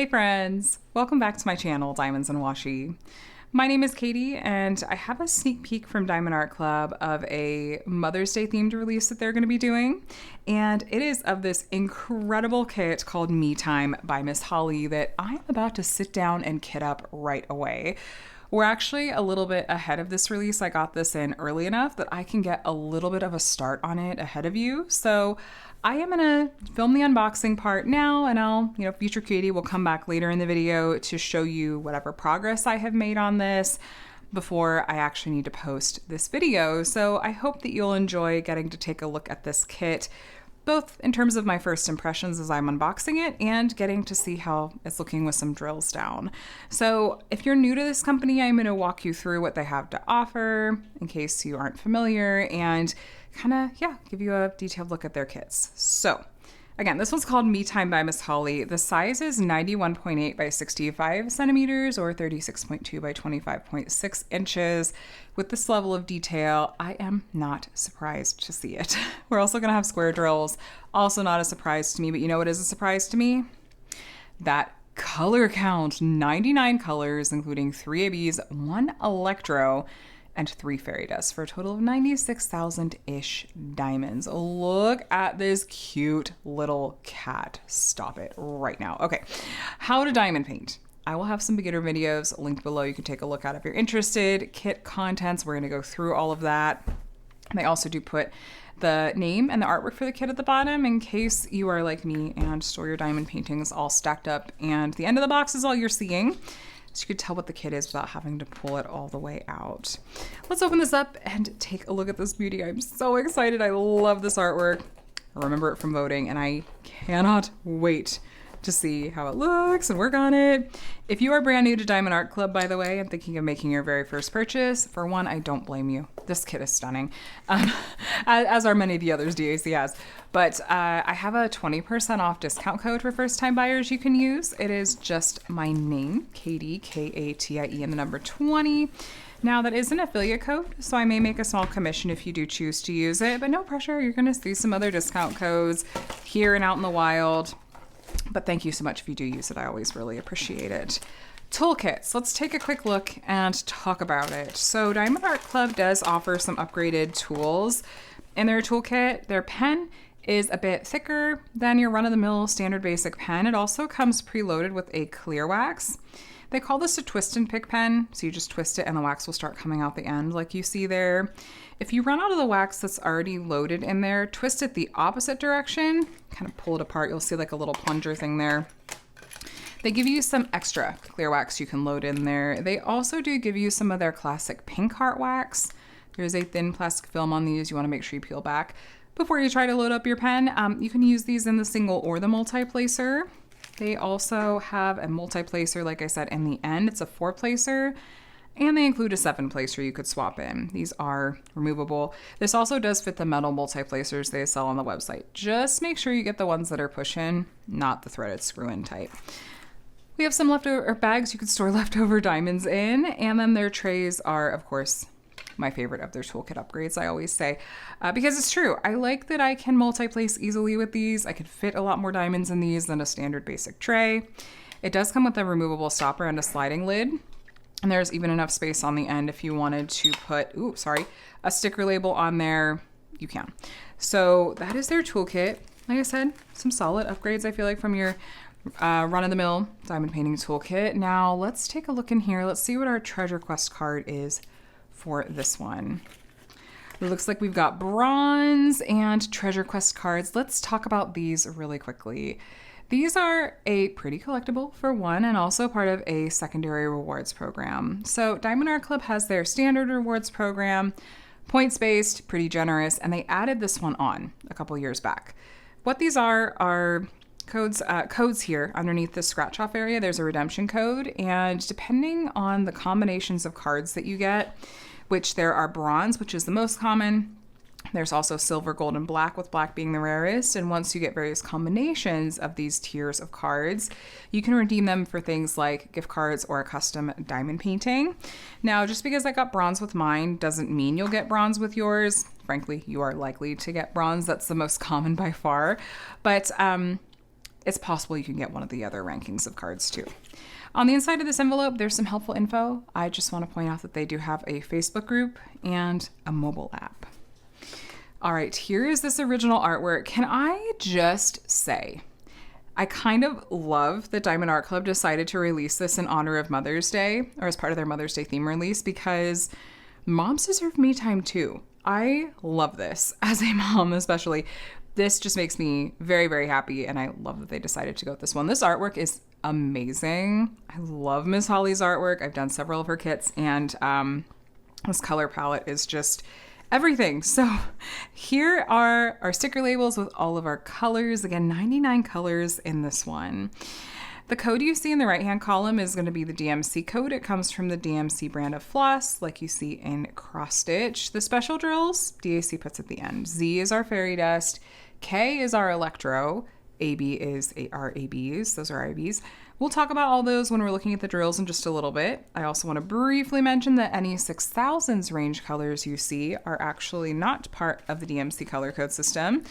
Hey friends, welcome back to my channel, Diamonds and Washi. My name is Katie and I have a sneak peek from Diamond Art Club of a Mother's Day themed release that they're going to be doing. And it is of this incredible kit called Me Time by Miss Holly that I'm about to sit down and kit up right away. We're actually a little bit ahead of this release. I got this in early enough that I can get a little bit of a start on it ahead of you. So I am gonna film the unboxing part now, and I'll, future Katie will come back later in the video to show you whatever progress I have made on this before I actually need to post this video. So I hope that you'll enjoy getting to take a look at this kit, both in terms of my first impressions as I'm unboxing it and getting to see how it's looking with some drills down. So if you're new to this company, I'm gonna walk you through what they have to offer in case you aren't familiar and give you a detailed look at their kits. So again, this one's called Me Time by Miss Holly. The size is 91.8 by 65 centimeters or 36.2 by 25.6 inches. With this level of detail, I am not surprised to see it. We're also gonna have square drills. Also not a surprise to me, but you know what is a surprise to me? That color count, 99 colors, including 3 ABs, 1 electro, and 3 fairy dust for a total of 96,000-ish diamonds. Look at this cute little cat. Stop it right now. Okay, how to diamond paint. I will have some beginner videos linked below. You can take a look at if you're interested. Kit contents, we're gonna go through all of that. They also do put the name and the artwork for the kit at the bottom in case you are like me and store your diamond paintings all stacked up and the end of the box is all you're seeing. So you could tell what the kit is without having to pull it all the way out. Let's open this up and take a look at this beauty. I'm so excited. I love this artwork. I remember it from voting and I cannot wait to see how it looks and work on it. If you are brand new to Diamond Art Club, by the way, and thinking of making your very first purchase, for one, I don't blame you. This kit is stunning, as are many of the others DAC has. But I have a 20% off discount code for first-time buyers you can use. It is just my name, Katie, K-A-T-I-E, and the number 20. Now, that is an affiliate code, so I may make a small commission if you do choose to use it, but no pressure. You're gonna see some other discount codes here and out in the wild. But thank you so much if you do use it. I always really appreciate it. Toolkits. Let's take a quick look and talk about it. So Diamond Art Club does offer some upgraded tools in their toolkit. Their pen is a bit thicker than your run-of-the-mill standard basic pen. It also comes preloaded with a clear wax. They call this a twist and pick pen, so you just twist it and the wax will start coming out the end like you see there. If you run out of the wax that's already loaded in there, twist it the opposite direction, kind of pull it apart, you'll see like a little plunger thing there. They give you some extra clear wax you can load in there. They also do give you some of their classic pink heart wax. There's a thin plastic film on these you want to make sure you peel back before you try to load up your pen. You can use these in the single or the multi-placer. They also have a multi-placer, like I said, in the end. It's a 4-placer, and they include a 7-placer you could swap in. These are removable. This also does fit the metal multi-placers they sell on the website. Just make sure you get the ones that are push-in, not the threaded screw-in type. We have some leftover bags you could store leftover diamonds in, and then their trays are, of course, my favorite of their toolkit upgrades, I always say, because it's true. I like that I can multi-place easily with these. I could fit a lot more diamonds in these than a standard basic tray. It does come with a removable stopper and a sliding lid, and there's even enough space on the end if you wanted to put, a sticker label on there, you can. So that is their toolkit. Like I said, some solid upgrades, I feel like, from your run-of-the-mill diamond painting toolkit. Now let's take a look in here. Let's see what our treasure quest card is for this one. It looks like we've got bronze and treasure quest cards. Let's talk about these really quickly. These are a pretty collectible for one, and also part of a secondary rewards program. So Diamond Art Club has their standard rewards program, points-based, pretty generous, and they added this one on a couple years back. What these are codes here underneath the scratch off area. There's a redemption code, and depending on the combinations of cards that you get, which there are bronze, which is the most common. There's also silver, gold, and black, with black being the rarest. And once you get various combinations of these tiers of cards, you can redeem them for things like gift cards or a custom diamond painting. Now, just because I got bronze with mine doesn't mean you'll get bronze with yours. Frankly, you are likely to get bronze. That's the most common by far. But it's possible you can get one of the other rankings of cards too. On the inside of this envelope, there's some helpful info. I just want to point out that they do have a Facebook group and a mobile app. All right, here is this original artwork. Can I just say, I kind of love that Diamond Art Club decided to release this in honor of Mother's Day, or as part of their Mother's Day theme release, because moms deserve me time too. I love this as a mom, especially. This just makes me very, very happy, and I love that they decided to go with this one. This artwork is amazing. I love Miss Holly's artwork. I've done several of her kits, and this color palette is just everything. So here are our sticker labels with all of our colors. Again, 99 colors in this one. The code you see in the right-hand column is going to be the DMC code. It comes from the DMC brand of floss, like you see in cross stitch. The special drills, DAC puts at the end. Z is our fairy dust. K is our electro. AB is our ABs. Those are our ABs. We'll talk about all those when we're looking at the drills in just a little bit. I also want to briefly mention that any 6000s range colors you see are actually not part of the DMC color code system.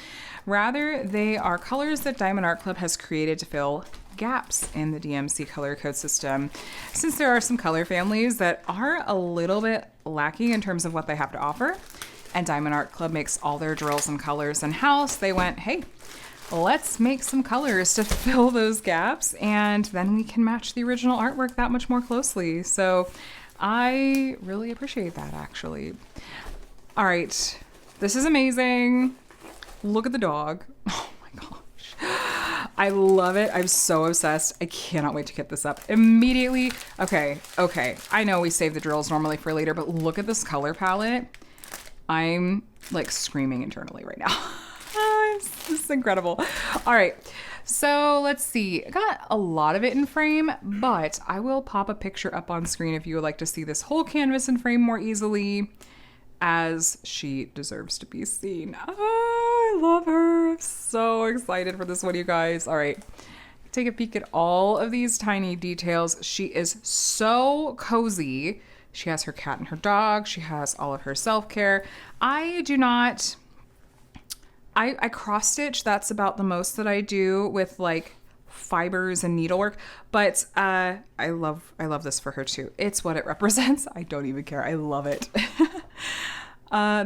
Rather, they are colors that Diamond Art Club has created to fill gaps in the DMC color code system. Since there are some color families that are a little bit lacking in terms of what they have to offer, and Diamond Art Club makes all their drills and colors in-house, they went, hey, let's make some colors to fill those gaps, and then we can match the original artwork that much more closely. So I really appreciate that, actually. All right, this is amazing. Look at the dog. Oh my gosh. I love it. I'm so obsessed. I cannot wait to get this up immediately. Okay. I know we save the drills normally for later, but look at this color palette. I'm like screaming internally right now. This is incredible. All right, so let's see. I got a lot of it in frame, but I will pop a picture up on screen if you would like to see this whole canvas in frame more easily, as she deserves to be seen. Oh, I love her. I'm so excited for this one, you guys. All right, take a peek at all of these tiny details. She is so cozy. She has her cat and her dog. She has all of her self-care. I do not... I cross stitch. That's about the most that I do with like fibers and needlework, but I love this for her too. It's what it represents. I don't even care. I love it.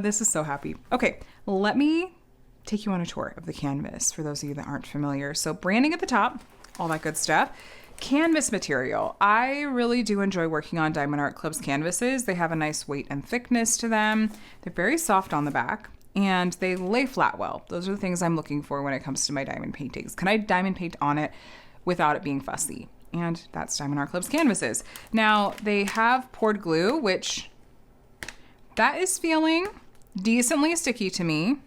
This is so happy. Okay, let me take you on a tour of the canvas for those of you that aren't familiar. So branding at the top, all that good stuff. Canvas material. I really do enjoy working on Diamond Art Club's canvases. They have a nice weight and thickness to them. They're very soft on the back, and they lay flat well. Those are the things I'm looking for when it comes to my diamond paintings. Can I diamond paint on it without it being fussy? And that's Diamond Art Club's canvases. Now, they have poured glue, which that is feeling decently sticky to me,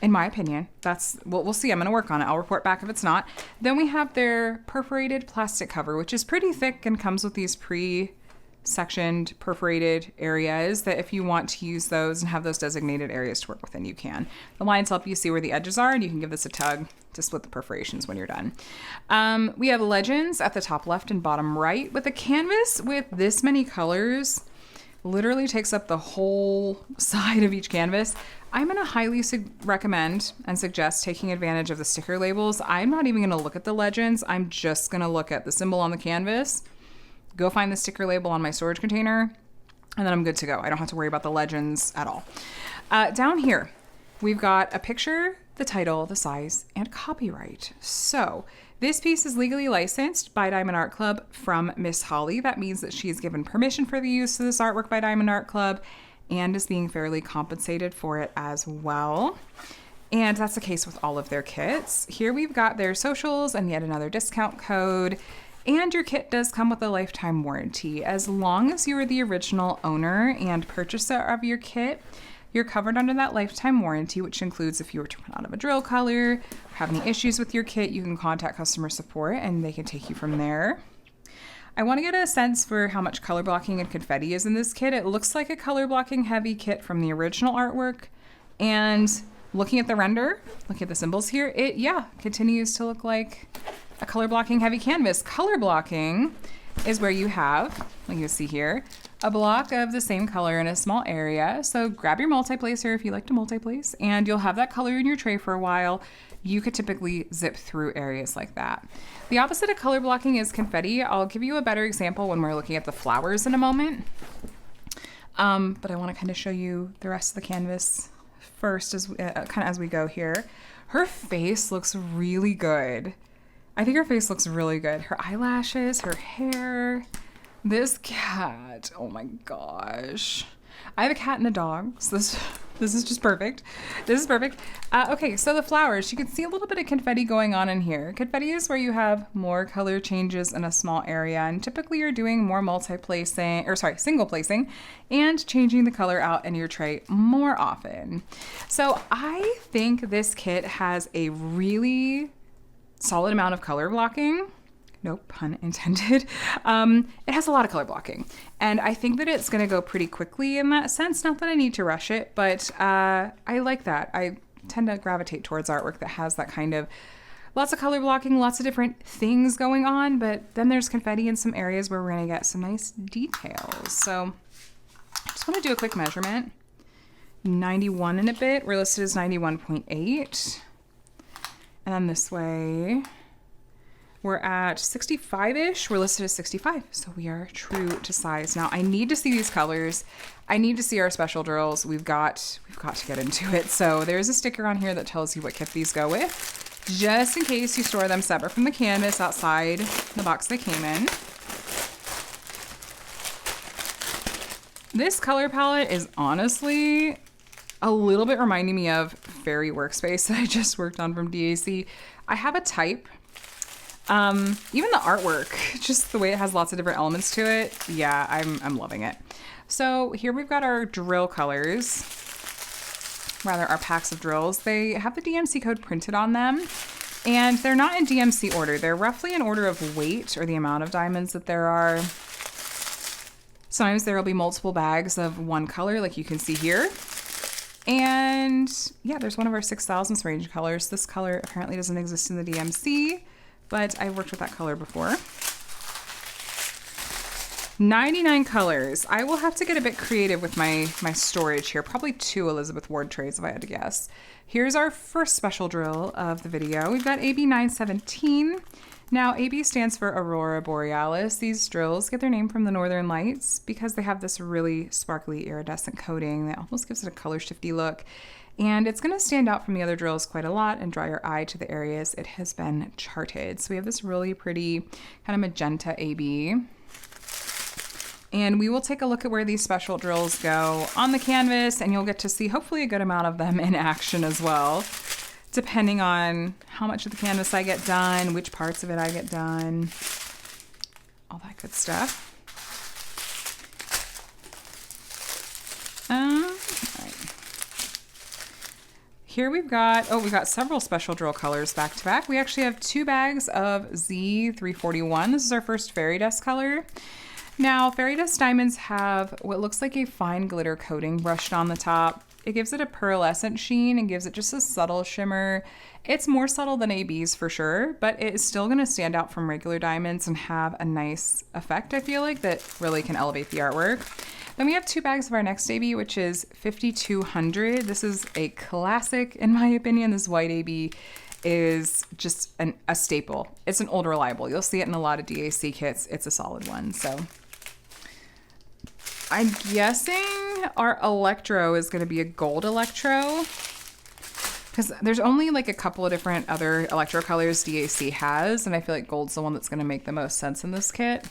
in my opinion. That's, we'll see. I'm going to work on it. I'll report back if it's not. Then we have their perforated plastic cover, which is pretty thick and comes with these pre-sectioned perforated areas that if you want to use those and have those designated areas to work within, you can. The lines help you see where the edges are, and you can give this a tug to split the perforations when you're done. We have legends at the top left and bottom right. With a canvas with this many colors, literally takes up the whole side of each canvas. I'm going to highly recommend and suggest taking advantage of the sticker labels. I'm not even going to look at the legends. I'm just going to look at the symbol on the canvas, go find the sticker label on my storage container, and then I'm good to go. I don't have to worry about the legends at all. Down here, we've got a picture, the title, the size, and copyright. So this piece is legally licensed by Diamond Art Club from Miss Holly. That means that she is given permission for the use of this artwork by Diamond Art Club and is being fairly compensated for it as well. And that's the case with all of their kits. Here we've got their socials and yet another discount code. And your kit does come with a lifetime warranty. As long as you are the original owner and purchaser of your kit, you're covered under that lifetime warranty, which includes if you were to run out of a drill color or have any issues with your kit, you can contact customer support and they can take you from there. I want to get a sense for how much color blocking and confetti is in this kit. It looks like a color blocking heavy kit from the original artwork. And looking at the render, looking at the symbols here, it, continues to look like a color blocking heavy canvas. Color blocking is where you have, like you see here, a block of the same color in a small area. So grab your multi-placer if you like to multi-place, and you'll have that color in your tray for a while. You could typically zip through areas like that. The opposite of color blocking is confetti. I'll give you a better example when we're looking at the flowers in a moment. But I want to kind of show you the rest of the canvas first as kind of as we go here. Her face looks really good. I think her face looks really good. Her eyelashes, her hair. This cat, oh my gosh. I have a cat and a dog, so this is just perfect. This is perfect. Okay, so the flowers, you can see a little bit of confetti going on in here. Confetti is where you have more color changes in a small area, and typically you're doing more single placing and changing the color out in your tray more often. So I think this kit has a really solid amount of color blocking. No pun intended. It has a lot of color blocking, and I think that it's going to go pretty quickly in that sense. Not that I need to rush it, but I like that. I tend to gravitate towards artwork that has that kind of lots of color blocking, lots of different things going on, but then there's confetti in some areas where we're going to get some nice details. So I just want to do a quick measurement. 91 and a bit. We're listed as 91.8. And then this way, we're at 65-ish. We're listed as 65, so we are true to size. Now, I need to see these colors. I need to see our special drills. We've got to get into it. So there's a sticker on here that tells you what kit these go with, just in case you store them separate from the canvas outside the box they came in. This color palette is honestly a little bit reminding me of Fairy Workspace that I just worked on from DAC. I have a type. Even the artwork, just the way it has lots of different elements to it. Yeah, I'm loving it. So here we've got our drill colors, rather our packs of drills. They have the DMC code printed on them, and they're not in DMC order. They're roughly in order of weight or the amount of diamonds that there are. Sometimes there will be multiple bags of one color, like you can see here. And yeah, there's one of our 6,000th range colors. This color apparently doesn't exist in the DMC, but I've worked with that color before. 99 colors. I will have to get a bit creative with my storage here. Probably 2 Elizabeth Ward trays if I had to guess. Here's our first special drill of the video. We've got AB 917. Now, AB stands for Aurora Borealis. These drills get their name from the Northern Lights because they have this really sparkly iridescent coating that almost gives it a color shifty look. And it's going to stand out from the other drills quite a lot and draw your eye to the areas it has been charted. So we have this really pretty kind of magenta AB. And we will take a look at where these special drills go on the canvas, and you'll get to see hopefully a good amount of them in action as well, depending on how much of the canvas I get done, which parts of it I get done, all that good stuff. All right. Here we've got several special drill colors back to back. We actually have 2 bags of Z341. This is our first fairy dust color. Now, fairy dust diamonds have what looks like a fine glitter coating brushed on the top. It gives it a pearlescent sheen and gives it just a subtle shimmer. It's more subtle than AB's for sure, but it is still going to stand out from regular diamonds and have a nice effect, I feel like, that really can elevate the artwork. Then we have 2 bags of our next AB, which is 5200. This is a classic, in my opinion. This white AB is just a staple. It's an old reliable. You'll see it in a lot of DAC kits. It's a solid one, so I'm guessing our electro is going to be a gold electro, because there's only like a couple of different other electro colors DAC has, and I feel like gold's the one that's going to make the most sense in this kit.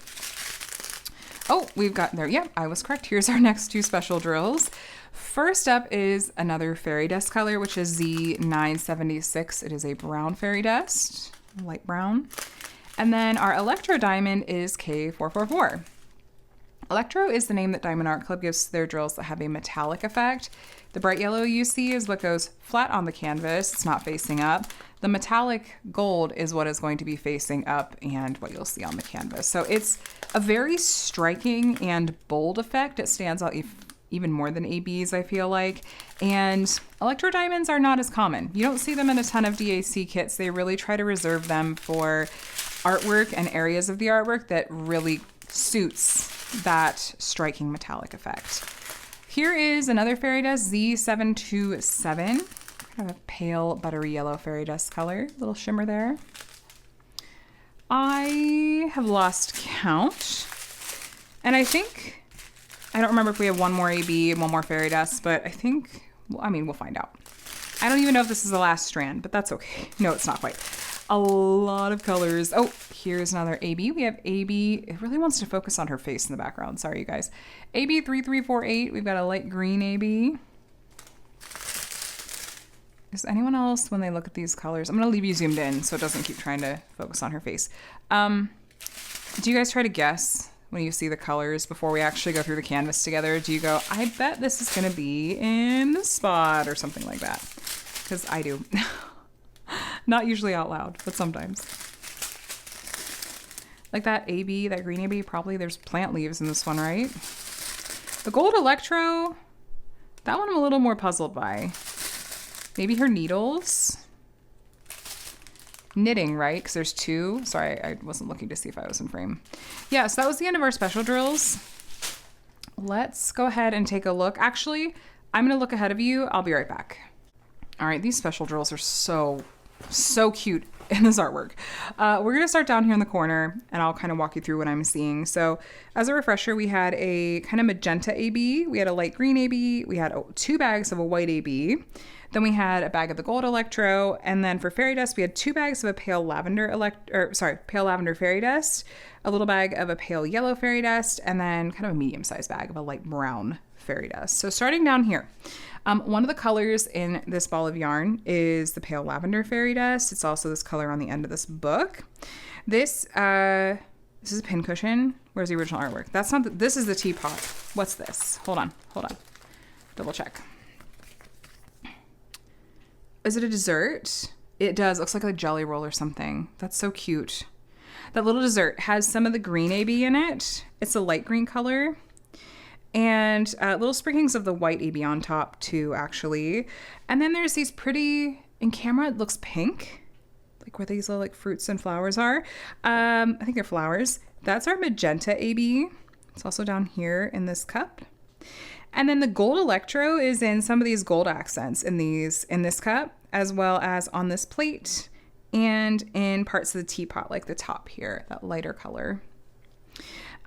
Oh, we've got there. Yeah, I was correct. Here's our next 2 special drills. First up is another fairy dust color, which is Z976. It is a brown fairy dust, light brown. And then our electro diamond is K444. Electro is the name that Diamond Art Club gives to their drills that have a metallic effect. The bright yellow you see is what goes flat on the canvas. It's not facing up. The metallic gold is what is going to be facing up and what you'll see on the canvas. So it's a very striking and bold effect. It stands out even more than ABs, I feel like. And electro diamonds are not as common. You don't see them in a ton of DAC kits. They really try to reserve them for artwork and areas of the artwork that really suits that striking metallic effect. Here is another fairy dust, Z727. Kind of a pale buttery yellow fairy dust color, little shimmer there. I have lost count, and I don't remember if we have one more AB and one more fairy dust, but I think, we'll find out. I don't even know if this is the last strand, but that's okay. No, it's not quite. A lot of colors. Oh, here's another AB. We have AB. It really wants to focus on her face in the background. Sorry, you guys. AB 3348. We've got a light green AB. Is anyone else, when they look at these colors, I'm going to leave you zoomed in so it doesn't keep trying to focus on her face. Do you guys try to guess when you see the colors before we actually go through the canvas together? Do you go, I bet this is going to be in this spot or something like that? Because I do. Not usually out loud, but sometimes. Like that AB, that green AB, probably there's plant leaves in this one, right? The gold electro, that one I'm a little more puzzled by. Maybe her needles. Knitting, right? Because there's two. Sorry, I wasn't looking to see if I was in frame. Yeah, so that was the end of our special drills. Let's go ahead and take a look. Actually, I'm going to look ahead of you. I'll be right back. All right, these special drills are so cute in this artwork. We're going to start down here in the corner, and I'll kind of walk you through what I'm seeing. So as a refresher, we had a kind of magenta AB. We had a light green AB. We had 2 bags of a white AB. Then we had a bag of the gold electro, and then for fairy dust, we had 2 bags of a pale lavender pale lavender fairy dust, a little bag of a pale yellow fairy dust, and then kind of a medium-sized bag of a light brown fairy dust. So starting down here, one of the colors in this ball of yarn is the pale lavender fairy dust. It's also this color on the end of this book. This is a pincushion. Where's the original artwork? That's not. This is the teapot. What's this? Hold on. Double check. Is it a dessert? It does. Looks like a jelly roll or something. That's so cute. That little dessert has some of the green AB in it. It's a light green color. And little sprinklings of the white AB on top too, actually. And then there's these pretty, in camera it looks pink. Like where these little like fruits and flowers are. I think they're flowers. That's our magenta AB. It's also down here in this cup. And then the gold electro is in some of these gold accents in this cup, as well as on this plate and in parts of the teapot, like the top here, that lighter color.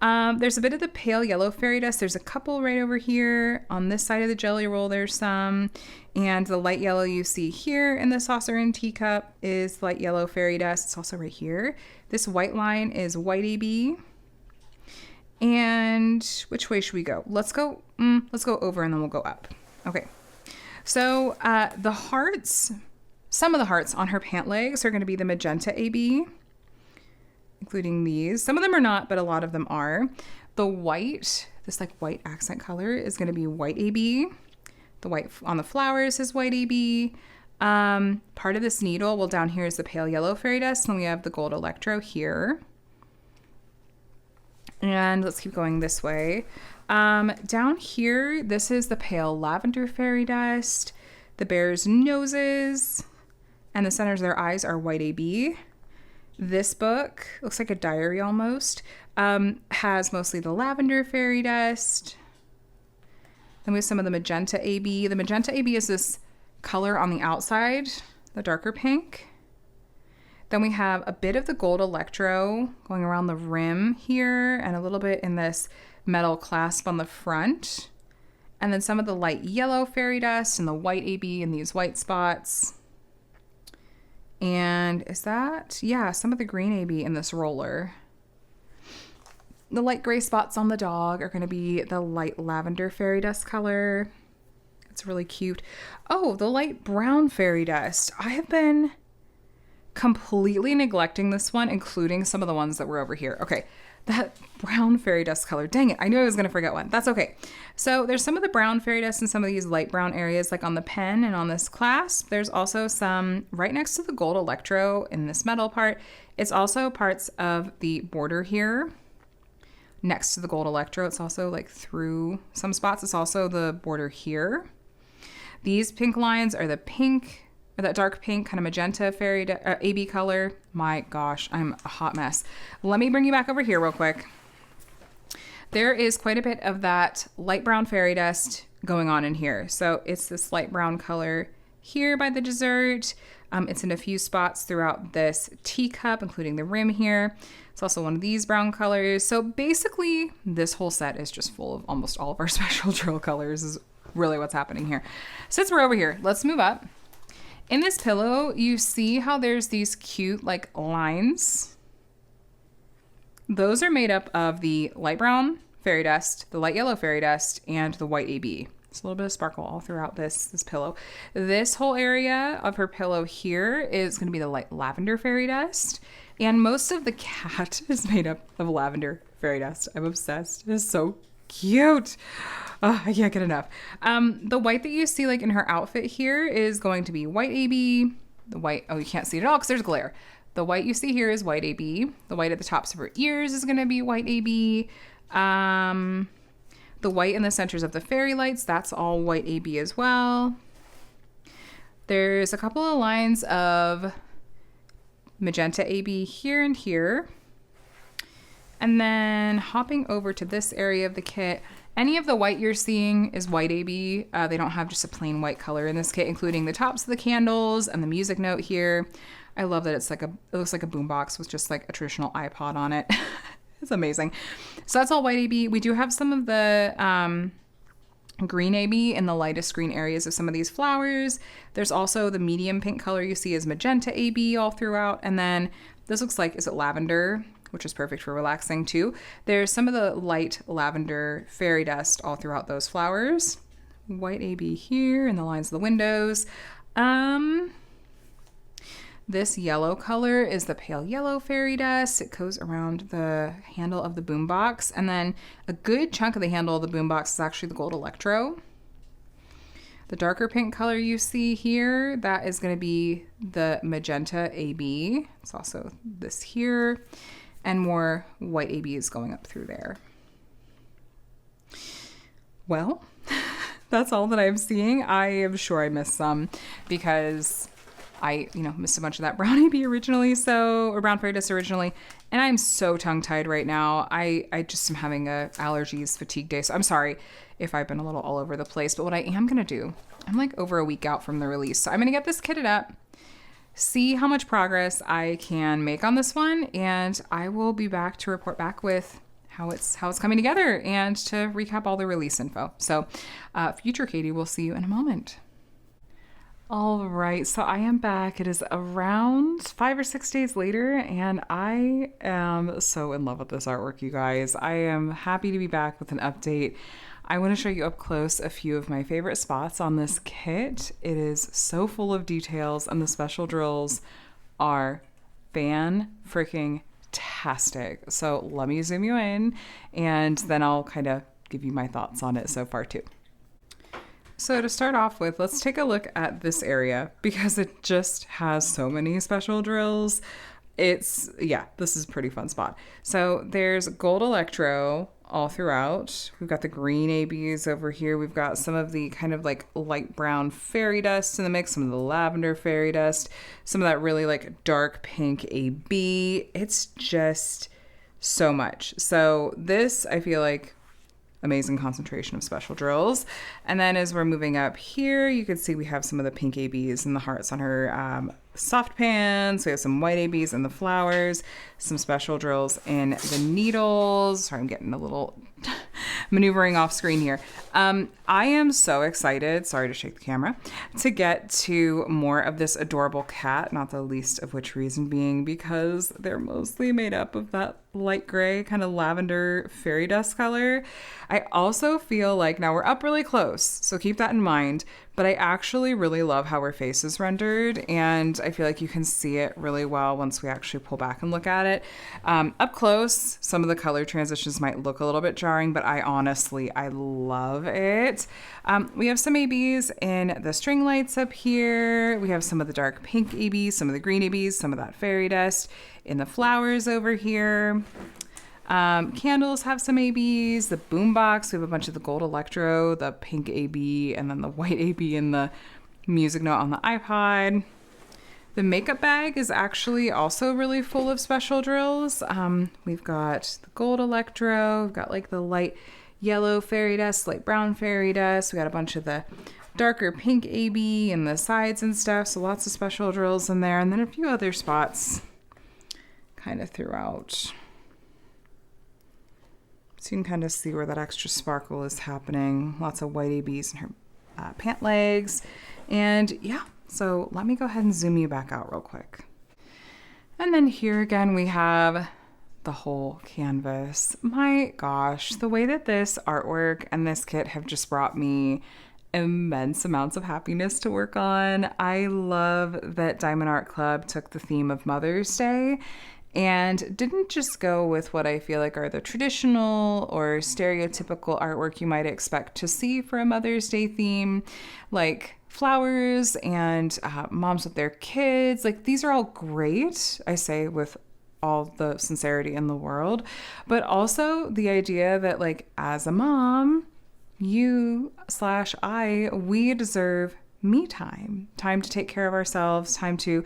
There's a bit of the pale yellow fairy dust. There's a couple right over here. On this side of the jelly roll, there's some. And the light yellow you see here in the saucer and teacup is light yellow fairy dust. It's also right here. This white line is white AB. And which way should we go? Let's go over and then we'll go up. Okay. So the hearts, some of the hearts on her pant legs are going to be the magenta AB, including these. Some of them are not, but a lot of them are. The white, this like white accent color is going to be white AB. The white on the flowers is white AB. Part of this needle, well, down here is the pale yellow fairy dust, and we have the gold electro here. And let's keep going this way. Down here, this is the pale lavender fairy dust. The bear's noses and the centers of their eyes are white AB. This book looks like a diary almost. Has mostly the lavender fairy dust. Then we have some of the magenta AB. The magenta AB is this color on the outside, the darker pink. Then we have a bit of the gold electro going around the rim here and a little bit in this metal clasp on the front. And then some of the light yellow fairy dust and the white AB in these white spots. And is that, yeah, some of the green AB in this roller. The light gray spots on the dog are going to be the light lavender fairy dust color. It's really cute. Oh, the light brown fairy dust. I have been completely neglecting this one, including some of the ones that were over here. Okay, that brown fairy dust color. Dang it, I knew I was going to forget one. That's okay. So there's some of the brown fairy dust in some of these light brown areas, like on the pen and on this clasp. There's also some right next to the gold electro in this metal part. It's also parts of the border here next to the gold electro. It's also like through some spots. It's also the border here. These pink lines are the pink, or that dark pink kind of magenta fairy AB color. My gosh, I'm a hot mess. Let me bring you back over here real quick. there is quite a bit of that light brown fairy dust going on in here. So it's this light brown color here by the dessert. It's in a few spots throughout this teacup, including the rim here. It's also one of these brown colors. So basically, this whole set is just full of almost all of our special drill colors is really what's happening here. Since we're over here, let's move up. In this pillow, you see how there's these cute like lines. Those are made up of the light brown fairy dust, the light yellow fairy dust, and the white AB. It's a little bit of sparkle all throughout this pillow. This whole area of her pillow here is going to be the light lavender fairy dust. And most of the cat is made up of lavender fairy dust. I'm obsessed. It is so cute. Oh, I can't get enough. The white that you see like in her outfit here is going to be white AB. The white, oh, you can't see it at all because there's glare. The white you see here is white AB. The white at the tops of her ears is going to be white AB. The white in the centers of the fairy lights, that's all white AB as well. There's a couple of lines of magenta AB here and here. And then hopping over to this area of the kit, any of the white you're seeing is white AB. They don't have just a plain white color in this kit, including the tops of the candles and the music note here. I love that it looks like a boombox with just like a traditional iPod on it. It's amazing. So that's all white AB. We do have some of the green AB in the lightest green areas of some of these flowers. There's also the medium pink color you see is magenta AB all throughout. And then this looks like, is it lavender? Which is perfect for relaxing too. There's some of the light lavender fairy dust all throughout those flowers. White AB here in the lines of the windows. This yellow color is the pale yellow fairy dust. It goes around the handle of the boombox. And then a good chunk of the handle of the boombox is actually the gold electro. The darker pink color you see here, that is going to be the magenta AB. It's also this here. And more white AB is going up through there. Well, that's all that I'm seeing. I am sure I missed some because I, missed a bunch of that brown AB originally, or brown fairy dust originally, and I'm so tongue-tied right now. I just am having a allergies fatigue day, so I'm sorry if I've been a little all over the place, but what I am gonna do, I'm like over a week out from the release, so I'm gonna get this kitted up, see how much progress I can make on this one, and I will be back to report back with how it's coming together and to recap all the release info. So future Katie, we'll see you in a moment. All right, so I am back. It is around 5 or 6 days later, and I am so in love with this artwork, you guys. I am happy to be back with an update. I want to show you up close a few of my favorite spots on this kit. It is so full of details, and the special drills are fan-freaking-tastic. So let me zoom you in, and then I'll kind of give you my thoughts on it so far too. So to start off with, let's take a look at this area because it just has so many special drills. This is a pretty fun spot. So there's gold electro all throughout. We've got the green ABs over here. We've got some of the kind of like light brown fairy dust in the mix, some of the lavender fairy dust, some of that really like dark pink AB. It's just so much. So this, I feel like, amazing concentration of special drills. And then as we're moving up here, you can see we have some of the pink ABs and the hearts on her soft pans. We have some white ABs in the flowers, some special drills in the needles. Sorry, I'm getting a little maneuvering off screen here. I am so excited, sorry to shake the camera, to get to more of this adorable cat, not the least of which reason being because they're mostly made up of that light gray kind of lavender fairy dust color. I also feel like, now we're up really close, so keep that in mind, but I actually really love how her face is rendered, and I feel like you can see it really well once we actually pull back and look at it. Up close, some of the color transitions might look a little bit jarring, but I love it. We have some ABs in the string lights up here. We have some of the dark pink ABs, some of the green ABs, some of that fairy dust in the flowers over here. Candles have some ABs, the boombox, we have a bunch of the gold electro, the pink AB, and then the white AB and the music note on the iPod. The makeup bag is actually also really full of special drills. We've got the gold electro, we've got like the light yellow fairy dust, light brown fairy dust. We got a bunch of the darker pink AB and the sides and stuff. So lots of special drills in there. And then a few other spots kind of throughout. So you can kind of see where that extra sparkle is happening. Lots of white ABs in her pant legs. And yeah, so let me go ahead and zoom you back out real quick. And then here again, we have the whole canvas. My gosh, the way that this artwork and this kit have just brought me immense amounts of happiness to work on. I love that Diamond Art Club took the theme of Mother's Day and didn't just go with what I feel like are the traditional or stereotypical artwork you might expect to see for a Mother's Day theme, like flowers and moms with their kids. Like, these are all great, I say with all the sincerity in the world, but also the idea that, like, as a mom, we deserve me time to take care of ourselves, time to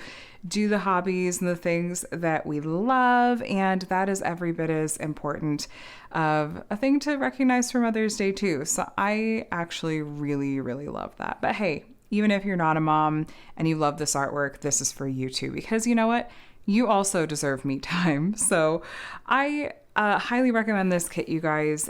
do the hobbies and the things that we love. And that is every bit as important of a thing to recognize for Mother's Day too. So I actually really, really love that. But hey, even if you're not a mom and you love this artwork, this is for you too, because you know what? You also deserve me time. So I highly recommend this kit, you guys.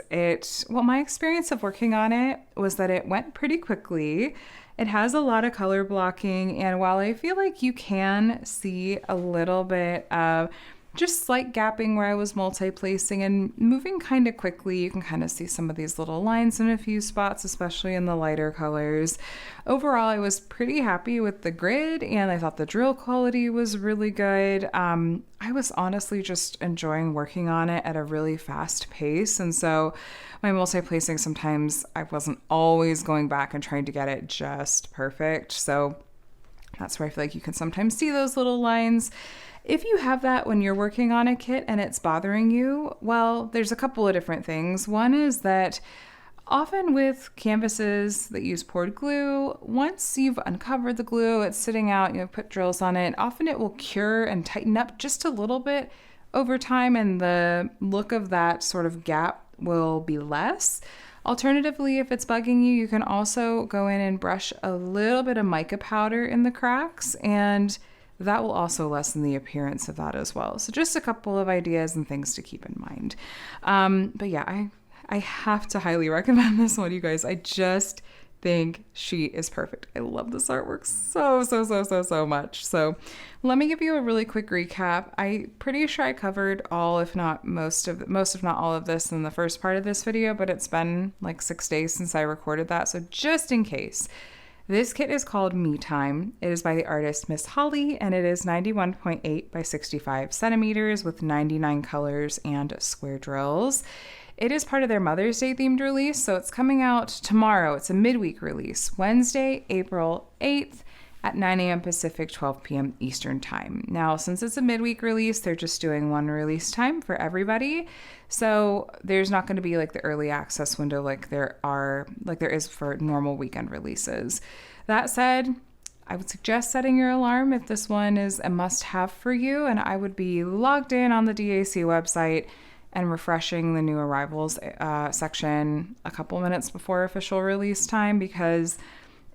My experience of working on it was that it went pretty quickly. It has a lot of color blocking, and while I feel like you can see a little bit of just slight gapping where I was multi-placing and moving kind of quickly, you can kind of see some of these little lines in a few spots, especially in the lighter colors. Overall, I was pretty happy with the grid, and I thought the drill quality was really good. I was honestly just enjoying working on it at a really fast pace, and so my multi-placing, sometimes I wasn't always going back and trying to get it just perfect. So that's where I feel like you can sometimes see those little lines. If you have that when you're working on a kit and it's bothering you, well, there's a couple of different things. One is that often with canvases that use poured glue, once you've uncovered the glue, it's sitting out, put drills on it, often it will cure and tighten up just a little bit over time, and the look of that sort of gap will be less. Alternatively, if it's bugging you, you can also go in and brush a little bit of mica powder in the cracks, and that will also lessen the appearance of that as well. So just a couple of ideas and things to keep in mind. But yeah, I have to highly recommend this one, you guys. I just think she is perfect. I love this artwork so much. So let me give you a really quick recap. I'm pretty sure I covered all, if not most if not all of this in the first part of this video, but it's been like 6 days since I recorded that. So just in case, this kit is called Me Time. It is by the artist Miss Holly, and it is 91.8 by 65 centimeters with 99 colors and square drills. It is part of their Mother's Day themed release, so it's coming out tomorrow. It's a midweek release, Wednesday, April 8th at 9 a.m. Pacific, 12 p.m. Eastern Time. Now, since it's a midweek release, they're just doing one release time for everybody. So there's not going to be like the early access window like there is for normal weekend releases. That said, I would suggest setting your alarm if this one is a must-have for you, and I would be logged in on the DAC website and refreshing the new arrivals section a couple minutes before official release time, because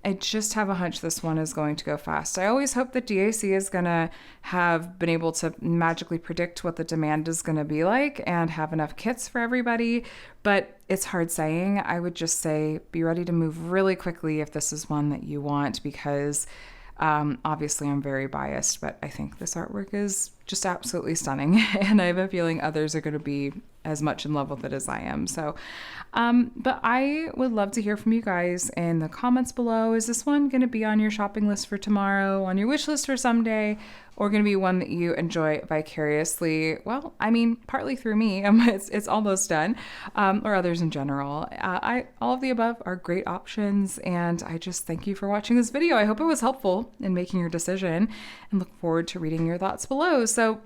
I just have a hunch this one is going to go fast. I always hope that DAC is going to have been able to magically predict what the demand is going to be like and have enough kits for everybody, but it's hard saying. I would just say be ready to move really quickly if this is one that you want, because obviously I'm very biased, but I think this artwork is just absolutely stunning, and I have a feeling others are going to be as much in love with it as I am. So, but I would love to hear from you guys in the comments below. Is this one going to be on your shopping list for tomorrow, on your wish list for someday, or going to be one that you enjoy vicariously? Well, I mean, partly through me. It's almost done, or others in general. All of the above are great options, and I just thank you for watching this video. I hope it was helpful in making your decision, and look forward to reading your thoughts below. So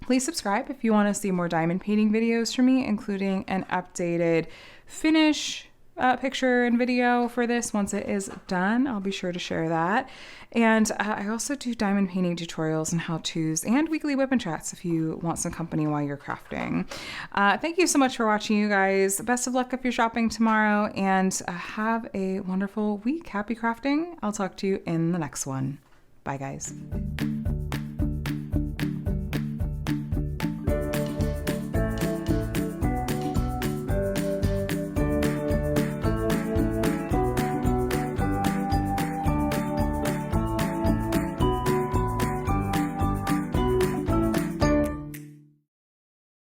please subscribe if you want to see more diamond painting videos from me, including an updated finish picture and video for this once it is done. I'll be sure to share that. And I also do diamond painting tutorials and how-tos and weekly whip and chats if you want some company while you're crafting. Thank you so much for watching, you guys. Best of luck if you're shopping tomorrow, and have a wonderful week. Happy crafting. I'll talk to you in the next one. Bye, guys.